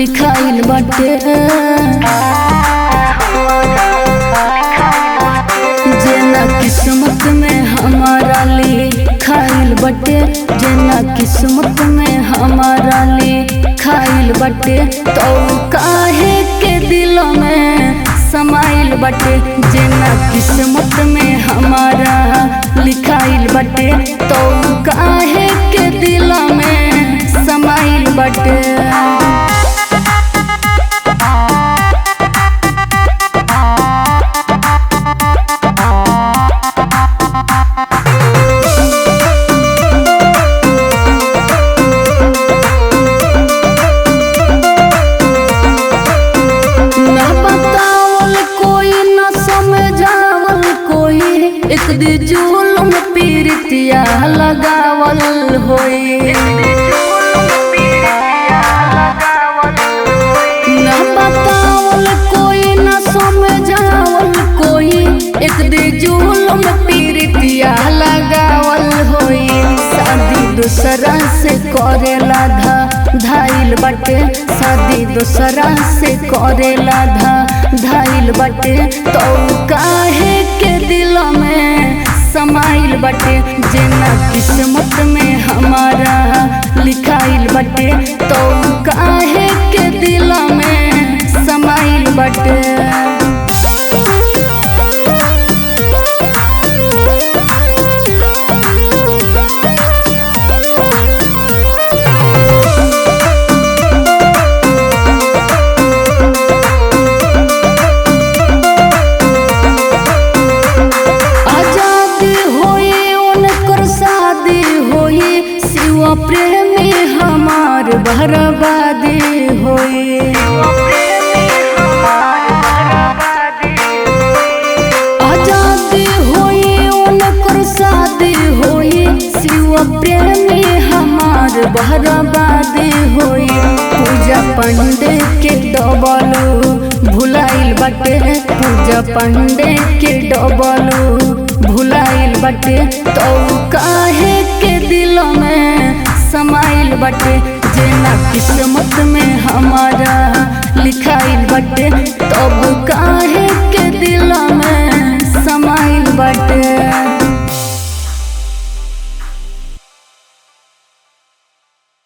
लिखाइल बाटे। जेना किस्मत में हमारा लिखाइल बाटे, जेना किस्मत में हमारा लिखाइल बाटे, तो काहे के दिल में समाइल बाटे। जेना किस्मत में हमारा लिखाइल बाटे, तो काहे के दिल में समाइल बाटे। एक दी जुल्म पीरतिया लगावल होई, न बतावल कोई न समझावल कोई। एक दी जुल्म पीरतिया लगावल होई, शादी दूसरा से करेला धाइल बाटे, शादी दूसरा से करेला धाइल बाटे, तो काहे के दिल में समाइल बाटे। जेना किस्मत में हमारा लिखाइल बाटे, तो काहे के दिल में समाइल बाटे। प्रेमी हमार बर्बादी होई, आजादी होई उनकर शादी होई। शिव प्रेमी हमार बर्बादी होई, पूजा पांडे के डबलू भुलाइल बाटे, पूजा पांडे के डबलू भुलाइल बाटे, तो काहे के दिल में समाइल बाटे। जेना किस्मत में हमारा लिखाइल बाटे, तब